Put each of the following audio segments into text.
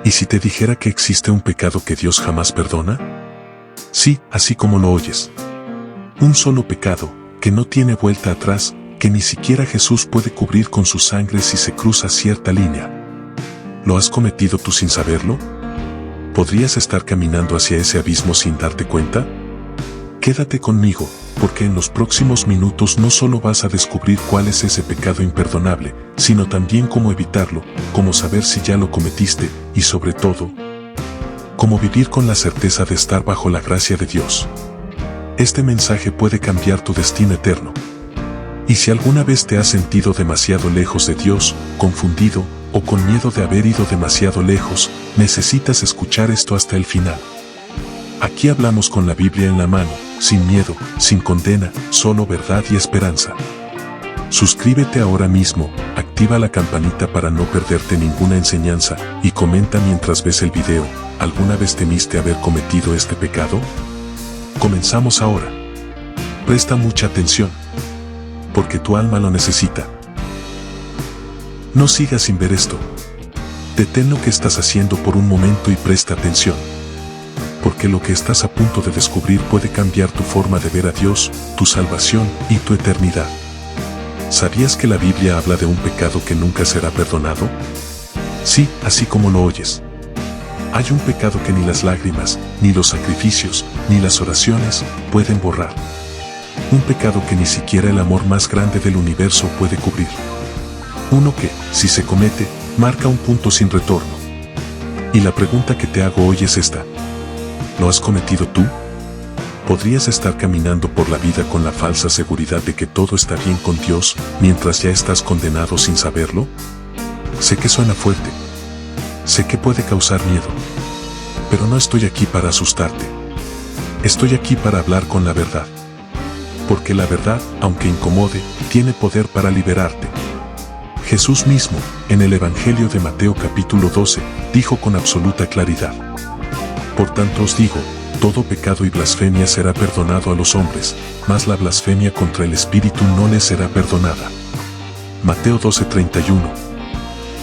¿Y si te dijera que existe un pecado que Dios jamás perdona? Sí, así como lo oyes. Un solo pecado, que no tiene vuelta atrás, que ni siquiera Jesús puede cubrir con su sangre si se cruza cierta línea. ¿Lo has cometido tú sin saberlo? ¿Podrías estar caminando hacia ese abismo sin darte cuenta? Quédate conmigo, porque en los próximos minutos no solo vas a descubrir cuál es ese pecado imperdonable, sino también cómo evitarlo, cómo saber si ya lo cometiste, y sobre todo, cómo vivir con la certeza de estar bajo la gracia de Dios. Este mensaje puede cambiar tu destino eterno. Y si alguna vez te has sentido demasiado lejos de Dios, confundido, o con miedo de haber ido demasiado lejos, necesitas escuchar esto hasta el final. Aquí hablamos con la Biblia en la mano, sin miedo, sin condena, solo verdad y esperanza. Suscríbete ahora mismo, activa la campanita para no perderte ninguna enseñanza, y comenta mientras ves el video, ¿alguna vez temiste haber cometido este pecado? Comenzamos ahora. Presta mucha atención, porque tu alma lo necesita. No sigas sin ver esto. Detén lo que estás haciendo por un momento y presta atención. Porque lo que estás a punto de descubrir puede cambiar tu forma de ver a Dios, tu salvación y tu eternidad. ¿Sabías que la Biblia habla de un pecado que nunca será perdonado? Sí, así como lo oyes. Hay un pecado que ni las lágrimas, ni los sacrificios, ni las oraciones pueden borrar. Un pecado que ni siquiera el amor más grande del universo puede cubrir. Uno que, si se comete, marca un punto sin retorno. Y la pregunta que te hago hoy es esta. ¿Lo has cometido tú? ¿Podrías estar caminando por la vida con la falsa seguridad de que todo está bien con Dios, mientras ya estás condenado sin saberlo? Sé que suena fuerte. Sé que puede causar miedo. Pero no estoy aquí para asustarte. Estoy aquí para hablar con la verdad. Porque la verdad, aunque incomode, tiene poder para liberarte. Jesús mismo, en el Evangelio de Mateo capítulo 12, dijo con absoluta claridad: Por tanto os digo, todo pecado y blasfemia será perdonado a los hombres, mas la blasfemia contra el Espíritu no les será perdonada. Mateo 12:31.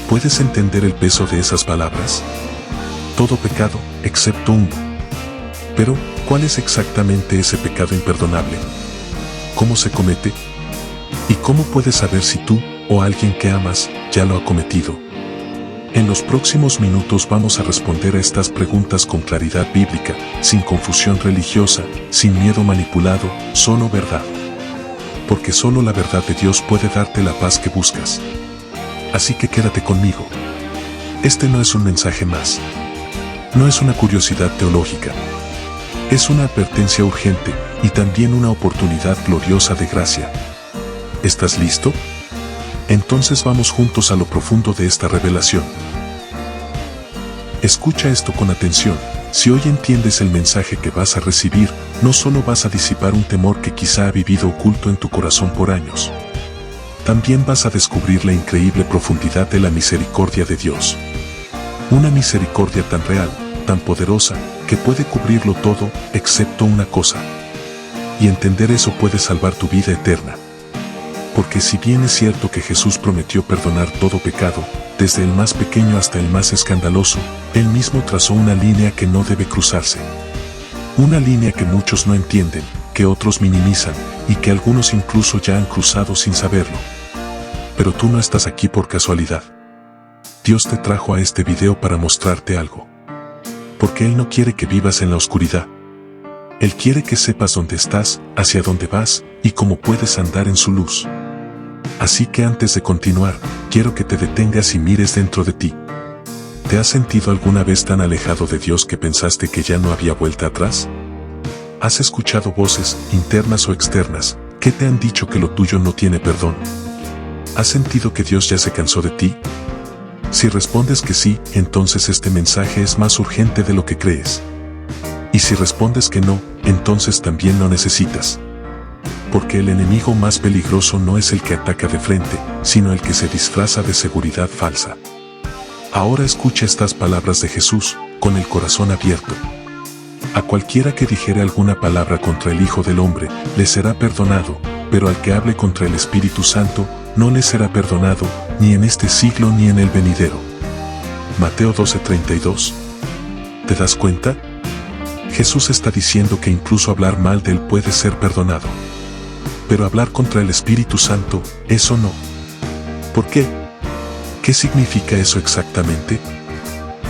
¿Puedes entender el peso de esas palabras? Todo pecado, excepto uno. Pero, ¿cuál es exactamente ese pecado imperdonable? ¿Cómo se comete? ¿Y cómo puedes saber si tú, o alguien que amas, ya lo ha cometido? En los próximos minutos vamos a responder a estas preguntas con claridad bíblica, sin confusión religiosa, sin miedo manipulado, solo verdad. Porque solo la verdad de Dios puede darte la paz que buscas. Así que quédate conmigo. Este no es un mensaje más. No es una curiosidad teológica. Es una advertencia urgente y también una oportunidad gloriosa de gracia. ¿Estás listo? Entonces vamos juntos a lo profundo de esta revelación. Escucha esto con atención. Si hoy entiendes el mensaje que vas a recibir, no solo vas a disipar un temor que quizá ha vivido oculto en tu corazón por años. También vas a descubrir la increíble profundidad de la misericordia de Dios. Una misericordia tan real, tan poderosa, que puede cubrirlo todo, excepto una cosa. Y entender eso puede salvar tu vida eterna. Porque si bien es cierto que Jesús prometió perdonar todo pecado, desde el más pequeño hasta el más escandaloso, Él mismo trazó una línea que no debe cruzarse. Una línea que muchos no entienden, que otros minimizan, y que algunos incluso ya han cruzado sin saberlo. Pero tú no estás aquí por casualidad. Dios te trajo a este video para mostrarte algo. Porque Él no quiere que vivas en la oscuridad. Él quiere que sepas dónde estás, hacia dónde vas, y cómo puedes andar en su luz. Así que antes de continuar, quiero que te detengas y mires dentro de ti. ¿Te has sentido alguna vez tan alejado de Dios que pensaste que ya no había vuelta atrás? ¿Has escuchado voces, internas o externas, que te han dicho que lo tuyo no tiene perdón? ¿Has sentido que Dios ya se cansó de ti? Si respondes que sí, entonces este mensaje es más urgente de lo que crees. Y si respondes que no, entonces también lo necesitas. Porque el enemigo más peligroso no es el que ataca de frente, sino el que se disfraza de seguridad falsa. Ahora escucha estas palabras de Jesús, con el corazón abierto. A cualquiera que dijere alguna palabra contra el Hijo del Hombre, le será perdonado, pero al que hable contra el Espíritu Santo, no le será perdonado, ni en este siglo ni en el venidero. Mateo 12:32. ¿Te das cuenta? Jesús está diciendo que incluso hablar mal de Él puede ser perdonado. Pero hablar contra el Espíritu Santo, eso no. ¿Por qué? ¿Qué significa eso exactamente?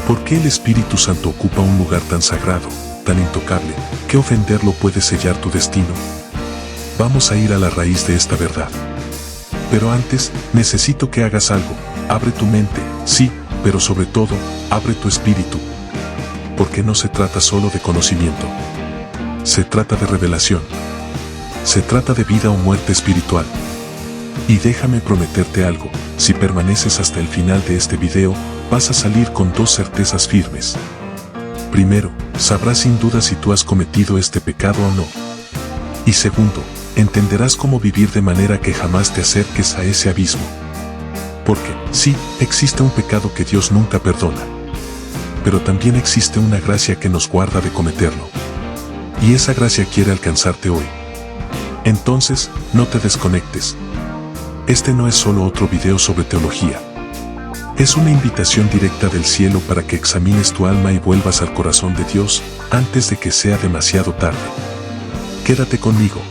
¿Por qué el Espíritu Santo ocupa un lugar tan sagrado, tan intocable, que ofenderlo puede sellar tu destino? Vamos a ir a la raíz de esta verdad. Pero antes, necesito que hagas algo. Abre tu mente, sí, pero sobre todo, abre tu espíritu. Porque no se trata solo de conocimiento. Se trata de revelación. Se trata de vida o muerte espiritual. Y déjame prometerte algo, si permaneces hasta el final de este video, vas a salir con dos certezas firmes. Primero, sabrás sin duda si tú has cometido este pecado o no. Y segundo, entenderás cómo vivir de manera que jamás te acerques a ese abismo. Porque, sí, existe un pecado que Dios nunca perdona. Pero también existe una gracia que nos guarda de cometerlo. Y esa gracia quiere alcanzarte hoy. Entonces, no te desconectes. Este no es solo otro video sobre teología. Es una invitación directa del cielo para que examines tu alma y vuelvas al corazón de Dios antes de que sea demasiado tarde. Quédate conmigo.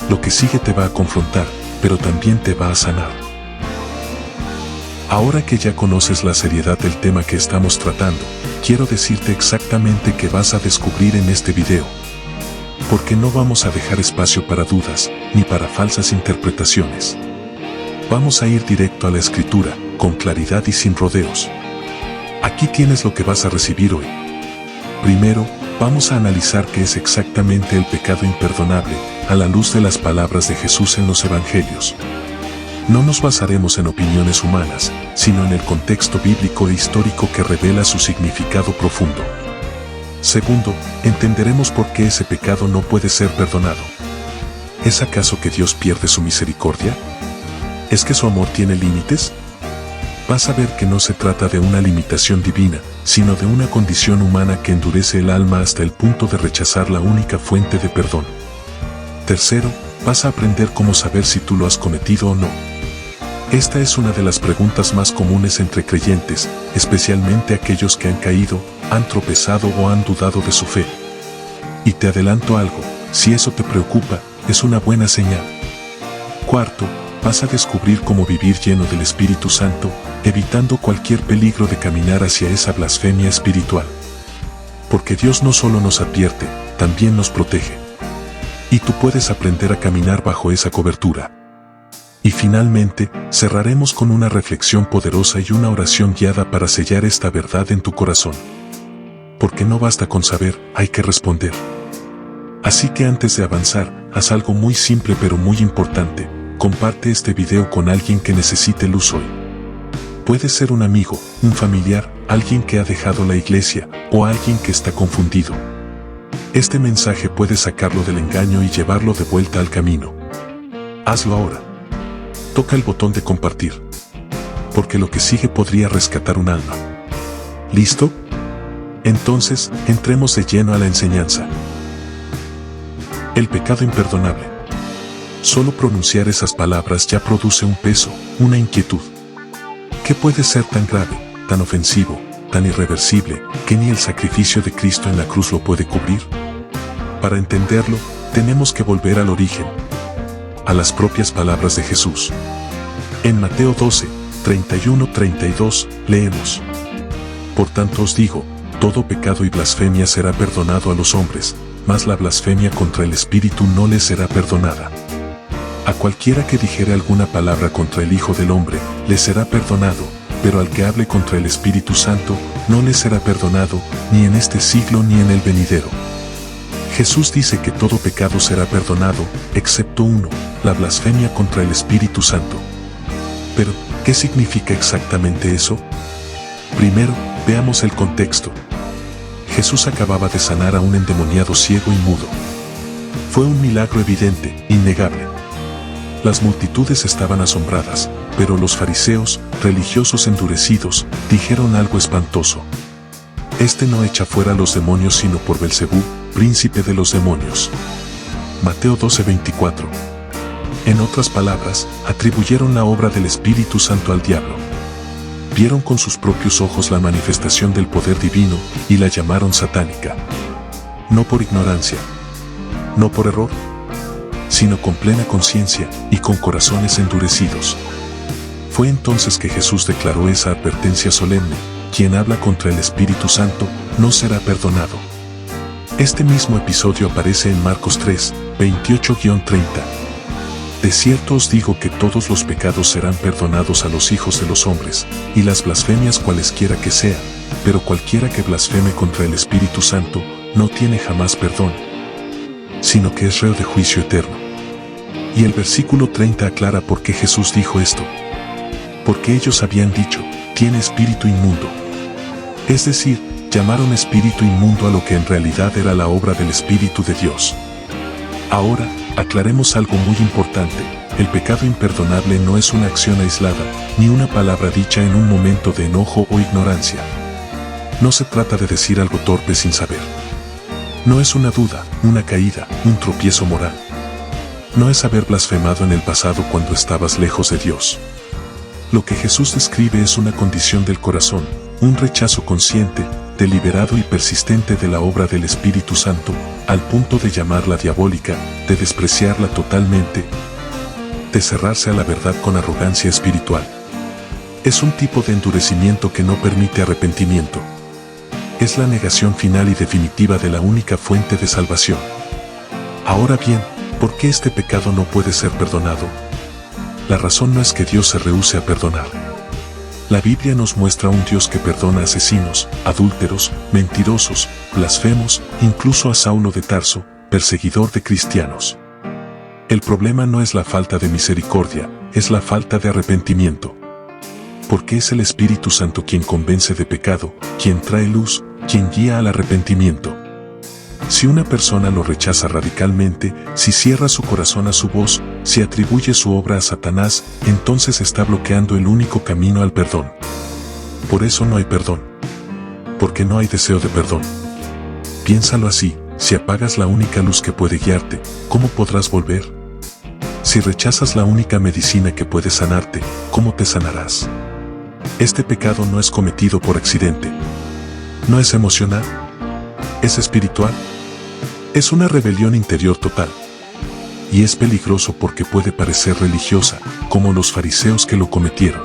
Lo que sigue te va a confrontar, pero también te va a sanar. Ahora que ya conoces la seriedad del tema que estamos tratando, quiero decirte exactamente qué vas a descubrir en este video. Porque no vamos a dejar espacio para dudas, ni para falsas interpretaciones. Vamos a ir directo a la Escritura, con claridad y sin rodeos. Aquí tienes lo que vas a recibir hoy. Primero, vamos a analizar qué es exactamente el pecado imperdonable, a la luz de las palabras de Jesús en los Evangelios. No nos basaremos en opiniones humanas, sino en el contexto bíblico e histórico que revela su significado profundo. Segundo, entenderemos por qué ese pecado no puede ser perdonado. ¿Es acaso que Dios pierde su misericordia? ¿Es que su amor tiene límites? Vas a ver que no se trata de una limitación divina, sino de una condición humana que endurece el alma hasta el punto de rechazar la única fuente de perdón. Tercero, vas a aprender cómo saber si tú lo has cometido o no. Esta es una de las preguntas más comunes entre creyentes, especialmente aquellos que han caído, han tropezado o han dudado de su fe. Y te adelanto algo, si eso te preocupa, es una buena señal. Cuarto, vas a descubrir cómo vivir lleno del Espíritu Santo, evitando cualquier peligro de caminar hacia esa blasfemia espiritual. Porque Dios no solo nos advierte, también nos protege. Y tú puedes aprender a caminar bajo esa cobertura. Y finalmente, cerraremos con una reflexión poderosa y una oración guiada para sellar esta verdad en tu corazón. Porque no basta con saber, hay que responder. Así que antes de avanzar, haz algo muy simple pero muy importante. Comparte este video con alguien que necesite luz hoy. Puede ser un amigo, un familiar, alguien que ha dejado la iglesia, o alguien que está confundido. Este mensaje puede sacarlo del engaño y llevarlo de vuelta al camino. Hazlo ahora. Toca el botón de compartir. Porque lo que sigue podría rescatar un alma. ¿Listo? Entonces, entremos de lleno a la enseñanza. El pecado imperdonable. Solo pronunciar esas palabras ya produce un peso, una inquietud. ¿Qué puede ser tan grave, tan ofensivo, tan irreversible, que ni el sacrificio de Cristo en la cruz lo puede cubrir? Para entenderlo, tenemos que volver al origen, a las propias palabras de Jesús. En Mateo 12, 31-32, leemos: Por tanto os digo, todo pecado y blasfemia será perdonado a los hombres, mas la blasfemia contra el Espíritu no les será perdonada. A cualquiera que dijere alguna palabra contra el Hijo del Hombre, le será perdonado, pero al que hable contra el Espíritu Santo, no le será perdonado, ni en este siglo ni en el venidero. Jesús dice que todo pecado será perdonado, excepto uno, la blasfemia contra el Espíritu Santo. Pero, ¿qué significa exactamente eso? Primero, veamos el contexto. Jesús acababa de sanar a un endemoniado ciego y mudo. Fue un milagro evidente, innegable. Las multitudes estaban asombradas, pero los fariseos, religiosos endurecidos, dijeron algo espantoso. Este no echa fuera a los demonios sino por Belcebú, príncipe de los demonios. Mateo 12:24. En otras palabras, atribuyeron la obra del Espíritu Santo al diablo. vieron con sus propios ojos la manifestación del poder divino y la llamaron satánica. No por ignorancia, no por error, sino con plena conciencia y con corazones endurecidos. Fue entonces que Jesús declaró esa advertencia solemne: quien habla contra el Espíritu Santo no será perdonado. Este mismo episodio aparece en Marcos 3, 28-30. De cierto os digo que todos los pecados serán perdonados a los hijos de los hombres, y las blasfemias cualesquiera que sean, pero cualquiera que blasfeme contra el Espíritu Santo no tiene jamás perdón, sino que es reo de juicio eterno. Y el versículo 30 aclara por qué Jesús dijo esto. Porque ellos habían dicho: tiene espíritu inmundo. Es decir, llamaron espíritu inmundo a lo que en realidad era la obra del Espíritu de Dios. Ahora, aclaremos algo muy importante: el pecado imperdonable no es una acción aislada, ni una palabra dicha en un momento de enojo o ignorancia. No se trata de decir algo torpe sin saber. No es una duda, una caída, un tropiezo moral. No es haber blasfemado en el pasado cuando estabas lejos de Dios. Lo que Jesús describe es una condición del corazón, un rechazo consciente, deliberado y persistente de la obra del Espíritu Santo, al punto de llamarla diabólica, de despreciarla totalmente, de cerrarse a la verdad con arrogancia espiritual. Es un tipo de endurecimiento que no permite arrepentimiento. Es la negación final y definitiva de la única fuente de salvación. Ahora bien, ¿por qué este pecado no puede ser perdonado? La razón no es que Dios se rehúse a perdonar. La Biblia nos muestra un Dios que perdona a asesinos, adúlteros, mentirosos, blasfemos, incluso a Saulo de Tarso, perseguidor de cristianos. El problema no es la falta de misericordia, es la falta de arrepentimiento. Porque es el Espíritu Santo quien convence de pecado, quien trae luz, quien guía al arrepentimiento. Si una persona lo rechaza radicalmente, si cierra su corazón a su voz, si atribuye su obra a Satanás, entonces está bloqueando el único camino al perdón. Por eso no hay perdón. Porque no hay deseo de perdón. Piénsalo así: si apagas la única luz que puede guiarte, ¿cómo podrás volver? Si rechazas la única medicina que puede sanarte, ¿cómo te sanarás? Este pecado no es cometido por accidente. No es emocional. Es espiritual. Es una rebelión interior total. Y es peligroso porque puede parecer religiosa, como los fariseos que lo cometieron.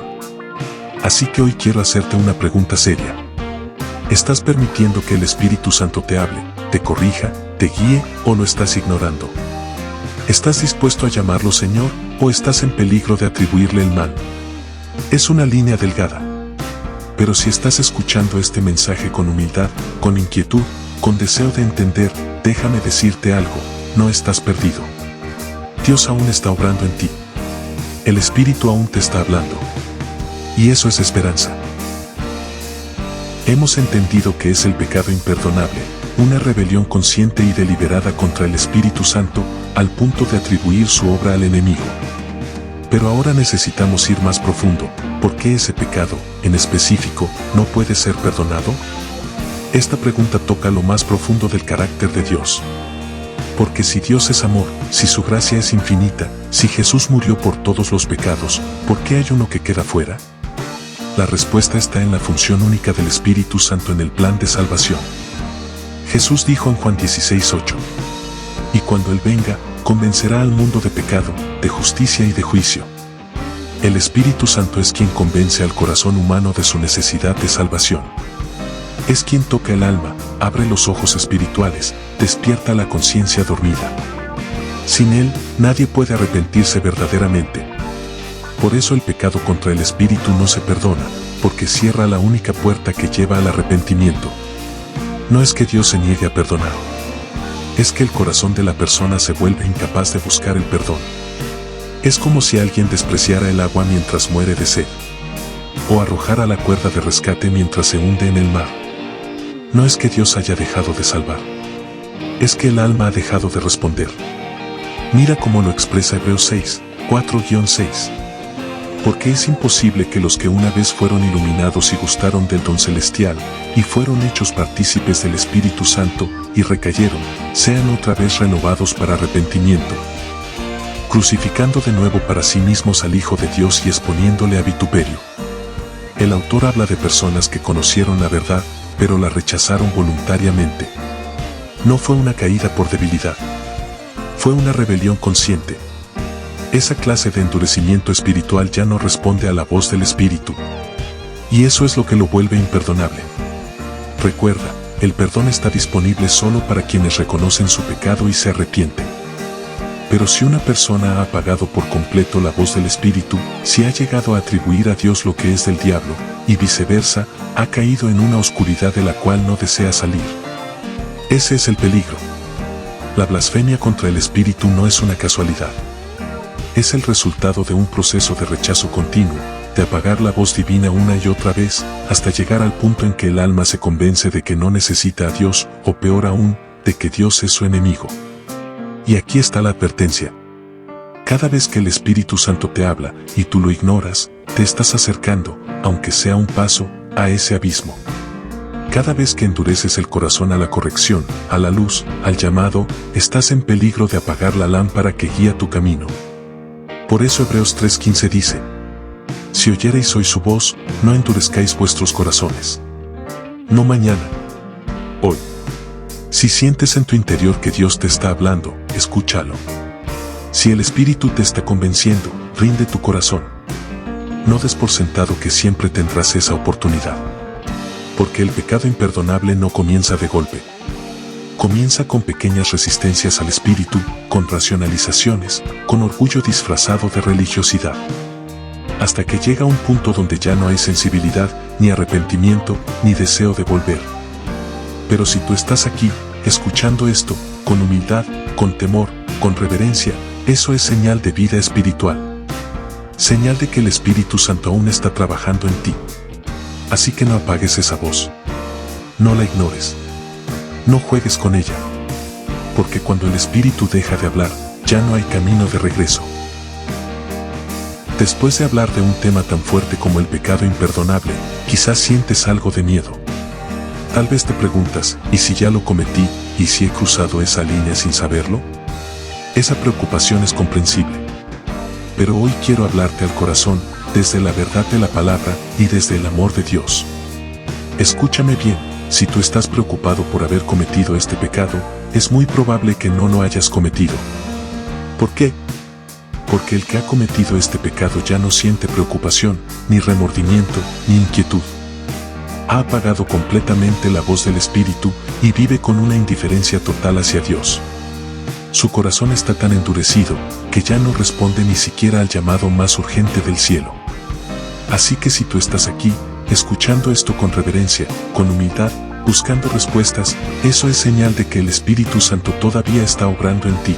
Así que hoy quiero hacerte una pregunta seria. ¿Estás permitiendo que el Espíritu Santo te hable, te corrija, te guíe, o lo estás ignorando? ¿Estás dispuesto a llamarlo Señor, o estás en peligro de atribuirle el mal? Es una línea delgada. Pero si estás escuchando este mensaje con humildad, con inquietud, con deseo de entender, déjame decirte algo: no estás perdido. Dios aún está obrando en ti. El Espíritu aún te está hablando. Y eso es esperanza. Hemos entendido que es el pecado imperdonable, una rebelión consciente y deliberada contra el Espíritu Santo, al punto de atribuir su obra al enemigo. Pero ahora necesitamos ir más profundo. ¿Por qué ese pecado, en específico, no puede ser perdonado? Esta pregunta toca lo más profundo del carácter de Dios. Porque si Dios es amor, si su gracia es infinita, si Jesús murió por todos los pecados, ¿por qué hay uno que queda fuera? La respuesta está en la función única del Espíritu Santo en el plan de salvación. Jesús dijo en Juan 16:8: y cuando Él venga, convencerá al mundo de pecado, de justicia y de juicio. El Espíritu Santo es quien convence al corazón humano de su necesidad de salvación. Es quien toca el alma, abre los ojos espirituales, despierta la conciencia dormida. Sin Él, nadie puede arrepentirse verdaderamente. Por eso el pecado contra el Espíritu no se perdona, porque cierra la única puerta que lleva al arrepentimiento. No es que Dios se niegue a perdonar. Es que el corazón de la persona se vuelve incapaz de buscar el perdón. Es como si alguien despreciara el agua mientras muere de sed, o arrojara la cuerda de rescate mientras se hunde en el mar. No es que Dios haya dejado de salvar. Es que el alma ha dejado de responder. Mira cómo lo expresa Hebreos 6, 4-6. Porque es imposible que los que una vez fueron iluminados y gustaron del don celestial, y fueron hechos partícipes del Espíritu Santo, y recayeron, sean otra vez renovados para arrepentimiento, crucificando de nuevo para sí mismos al Hijo de Dios y exponiéndole a vituperio. El autor habla de personas que conocieron la verdad, pero la rechazaron voluntariamente. No fue una caída por debilidad. Fue una rebelión consciente. Esa clase de endurecimiento espiritual ya no responde a la voz del Espíritu. Y eso es lo que lo vuelve imperdonable. Recuerda, el perdón está disponible solo para quienes reconocen su pecado y se arrepienten. Pero si una persona ha apagado por completo la voz del Espíritu, si ha llegado a atribuir a Dios lo que es del diablo, y viceversa, ha caído en una oscuridad de la cual no desea salir. Ese es el peligro. La blasfemia contra el Espíritu no es una casualidad. Es el resultado de un proceso de rechazo continuo, de apagar la voz divina una y otra vez, hasta llegar al punto en que el alma se convence de que no necesita a Dios, o peor aún, de que Dios es su enemigo. Y aquí está la advertencia. Cada vez que el Espíritu Santo te habla, y tú lo ignoras, te estás acercando, aunque sea un paso, a ese abismo. Cada vez que endureces el corazón a la corrección, a la luz, al llamado, estás en peligro de apagar la lámpara que guía tu camino. Por eso Hebreos 3:15 dice: si oyereis hoy su voz, no endurezcáis vuestros corazones. No mañana. Hoy. Si sientes en tu interior que Dios te está hablando, escúchalo. Si el Espíritu te está convenciendo, rinde tu corazón. No des por sentado que siempre tendrás esa oportunidad. Porque el pecado imperdonable no comienza de golpe. Comienza con pequeñas resistencias al Espíritu, con racionalizaciones, con orgullo disfrazado de religiosidad. Hasta que llega un punto donde ya no hay sensibilidad, ni arrepentimiento, ni deseo de volver. Pero si tú estás aquí, escuchando esto, con humildad, con temor, con reverencia, eso es señal de vida espiritual. Señal de que el Espíritu Santo aún está trabajando en ti. Así que no apagues esa voz. No la ignores. No juegues con ella. Porque cuando el Espíritu deja de hablar, ya no hay camino de regreso. Después de hablar de un tema tan fuerte como el pecado imperdonable, quizás sientes algo de miedo. Tal vez te preguntas, ¿y si ya lo cometí, y si he cruzado esa línea sin saberlo? Esa preocupación es comprensible. Pero hoy quiero hablarte al corazón, desde la verdad de la palabra, y desde el amor de Dios. Escúchame bien, si tú estás preocupado por haber cometido este pecado, es muy probable que no lo hayas cometido. ¿Por qué? Porque el que ha cometido este pecado ya no siente preocupación, ni remordimiento, ni inquietud. Ha apagado completamente la voz del Espíritu y vive con una indiferencia total hacia Dios. Su corazón está tan endurecido que ya no responde ni siquiera al llamado más urgente del cielo. Así que si tú estás aquí, escuchando esto con reverencia, con humildad, buscando respuestas, eso es señal de que el Espíritu Santo todavía está obrando en ti.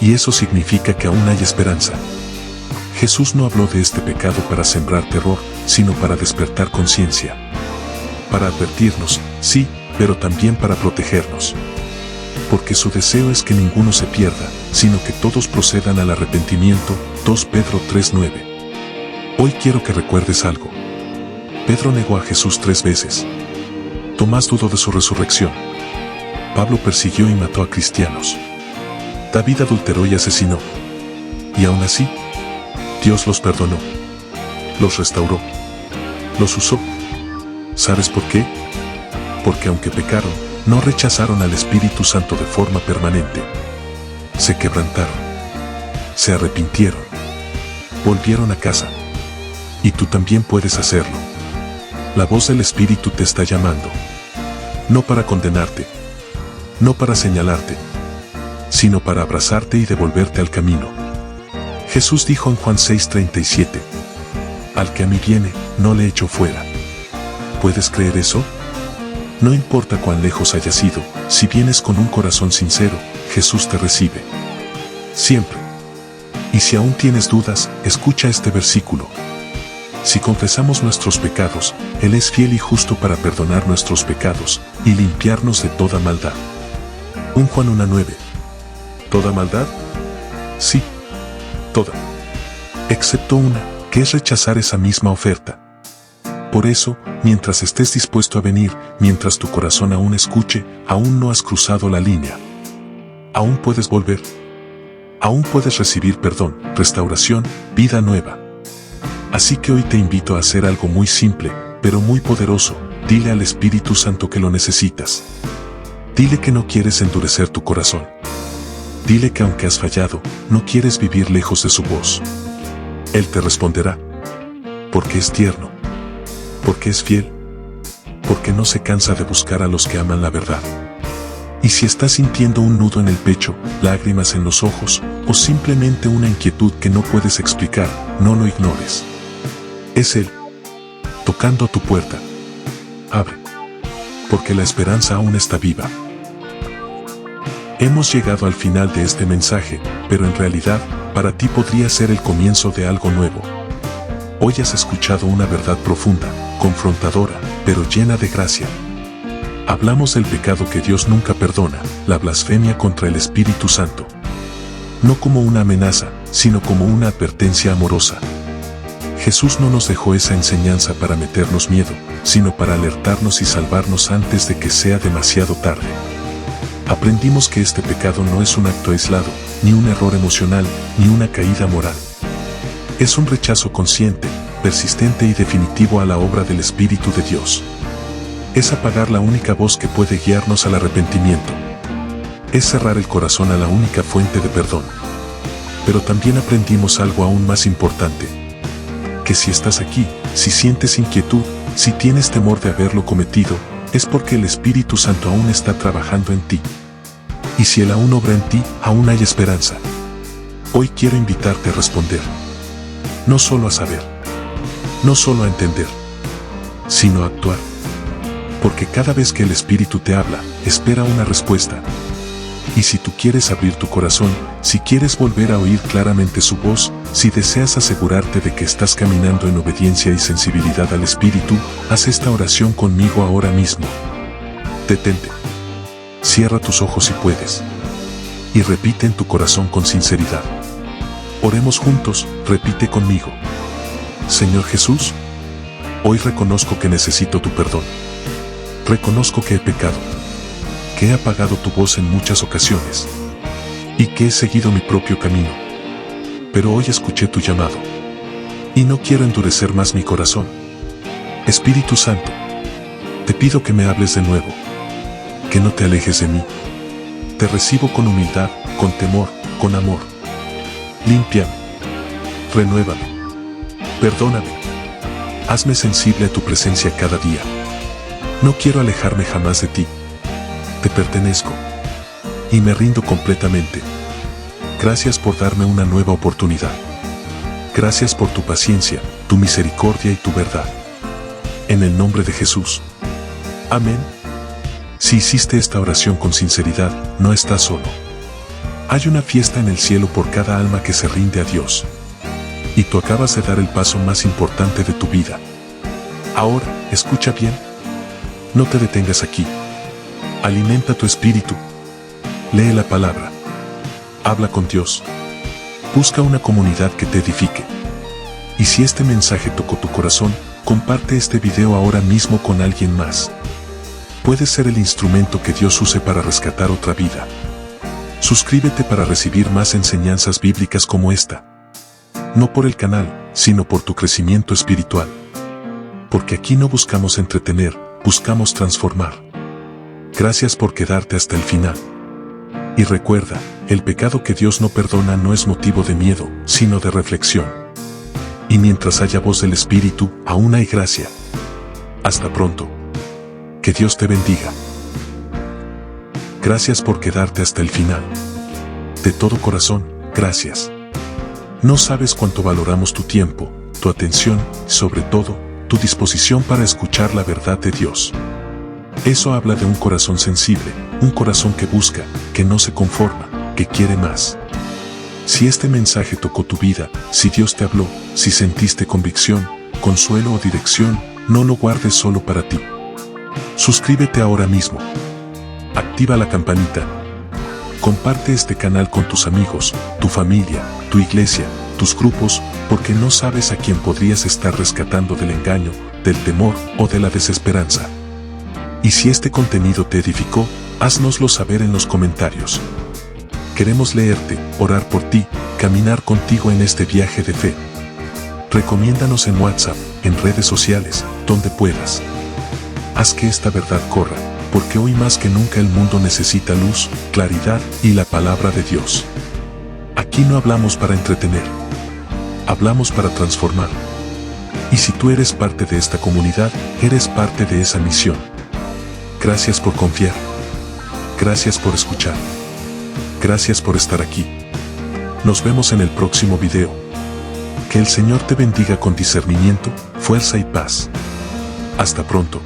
Y eso significa que aún hay esperanza. Jesús no habló de este pecado para sembrar terror, sino para despertar conciencia. Para advertirnos, sí, pero también para protegernos. Porque su deseo es que ninguno se pierda, sino que todos procedan al arrepentimiento. 2 Pedro 3:9. Hoy quiero que recuerdes algo. Pedro negó a Jesús 3 veces. Tomás dudó de su resurrección. Pablo persiguió y mató a cristianos. David adulteró y asesinó. Y aún así, Dios los perdonó. Los restauró. Los usó. ¿Sabes por qué? Porque aunque pecaron, no rechazaron al Espíritu Santo de forma permanente. Se quebrantaron. Se arrepintieron. Volvieron a casa. Y tú también puedes hacerlo. La voz del Espíritu te está llamando. No para condenarte. No para señalarte. Sino para abrazarte y devolverte al camino. Jesús dijo en Juan 6:37. Al que a mí viene, no le echo fuera. ¿Puedes creer eso? No importa cuán lejos hayas ido, si vienes con un corazón sincero, Jesús te recibe. Siempre. Y si aún tienes dudas, escucha este versículo. Si confesamos nuestros pecados, Él es fiel y justo para perdonar nuestros pecados y limpiarnos de toda maldad. 1 Juan 1:9. ¿Toda maldad? Sí. Toda. Excepto una, que es rechazar esa misma oferta. Por eso, mientras estés dispuesto a venir, mientras tu corazón aún escuche, aún no has cruzado la línea. Aún puedes volver. Aún puedes recibir perdón, restauración, vida nueva. Así que hoy te invito a hacer algo muy simple, pero muy poderoso. Dile al Espíritu Santo que lo necesitas. Dile que no quieres endurecer tu corazón. Dile que aunque has fallado, no quieres vivir lejos de su voz. Él te responderá. Porque es tierno. Porque es fiel. Porque no se cansa de buscar a los que aman la verdad. Y si estás sintiendo un nudo en el pecho, lágrimas en los ojos, o simplemente una inquietud que no puedes explicar, no lo ignores. Es Él, tocando a tu puerta. Abre. Porque la esperanza aún está viva. Hemos llegado al final de este mensaje, pero en realidad, para ti podría ser el comienzo de algo nuevo. Hoy has escuchado una verdad profunda, confrontadora, pero llena de gracia. Hablamos del pecado que Dios nunca perdona, la blasfemia contra el Espíritu Santo. No como una amenaza, sino como una advertencia amorosa. Jesús no nos dejó esa enseñanza para meternos miedo, sino para alertarnos y salvarnos antes de que sea demasiado tarde. Aprendimos que este pecado no es un acto aislado, ni un error emocional, ni una caída moral. Es un rechazo consciente, persistente y definitivo a la obra del Espíritu de Dios. Es apagar la única voz que puede guiarnos al arrepentimiento. Es cerrar el corazón a la única fuente de perdón. Pero también aprendimos algo aún más importante. Que si estás aquí, si sientes inquietud, si tienes temor de haberlo cometido, es porque el Espíritu Santo aún está trabajando en ti. Y si Él aún obra en ti, aún hay esperanza. Hoy quiero invitarte a responder. No solo a saber. No solo a entender. Sino a actuar. Porque cada vez que el Espíritu te habla, espera una respuesta. Y si tú quieres abrir tu corazón, si quieres volver a oír claramente su voz, si deseas asegurarte de que estás caminando en obediencia y sensibilidad al Espíritu, haz esta oración conmigo ahora mismo. Detente. Cierra tus ojos si puedes. Y repite en tu corazón con sinceridad. Oremos juntos, repite conmigo. Señor Jesús, hoy reconozco que necesito tu perdón. Reconozco que he pecado, que he apagado tu voz en muchas ocasiones y que he seguido mi propio camino. Pero hoy escuché tu llamado y no quiero endurecer más mi corazón. Espíritu Santo, te pido que me hables de nuevo, que no te alejes de mí. Te recibo con humildad, con temor, con amor. Límpiame, renuévame, perdóname. Hazme sensible a tu presencia cada día. No quiero alejarme jamás de ti. Te pertenezco. Y me rindo completamente. Gracias por darme una nueva oportunidad. Gracias por tu paciencia, tu misericordia y tu verdad. En el nombre de Jesús. Amén. Si hiciste esta oración con sinceridad, no estás solo. Hay una fiesta en el cielo por cada alma que se rinde a Dios. Y tú acabas de dar el paso más importante de tu vida. Ahora, escucha bien. No te detengas aquí. Alimenta tu espíritu. Lee la palabra. Habla con Dios. Busca una comunidad que te edifique. Y si este mensaje tocó tu corazón, comparte este video ahora mismo con alguien más. Puedes ser el instrumento que Dios use para rescatar otra vida. Suscríbete para recibir más enseñanzas bíblicas como esta. No por el canal, sino por tu crecimiento espiritual. Porque aquí no buscamos entretener, buscamos transformar. Gracias por quedarte hasta el final. Y recuerda, el pecado que Dios no perdona no es motivo de miedo, sino de reflexión. Y mientras haya voz del Espíritu, aún hay gracia. Hasta pronto. Que Dios te bendiga. Gracias por quedarte hasta el final. De todo corazón, gracias. No sabes cuánto valoramos tu tiempo, tu atención, y sobre todo, tu disposición para escuchar la verdad de Dios. Eso habla de un corazón sensible, un corazón que busca, que no se conforma, que quiere más. Si este mensaje tocó tu vida, si Dios te habló, si sentiste convicción, consuelo o dirección, no lo guardes solo para ti. Suscríbete ahora mismo. Activa la campanita. Comparte este canal con tus amigos, tu familia, tu iglesia, tus grupos, porque no sabes a quién podrías estar rescatando del engaño, del temor o de la desesperanza. Y si este contenido te edificó, háznoslo saber en los comentarios. Queremos leerte, orar por ti, caminar contigo en este viaje de fe. Recomiéndanos en WhatsApp, en redes sociales, donde puedas. Haz que esta verdad corra, porque hoy más que nunca el mundo necesita luz, claridad y la palabra de Dios. Aquí no hablamos para entretener. Hablamos para transformar. Y si tú eres parte de esta comunidad, eres parte de esa misión. Gracias por confiar. Gracias por escuchar. Gracias por estar aquí. Nos vemos en el próximo video. Que el Señor te bendiga con discernimiento, fuerza y paz. Hasta pronto.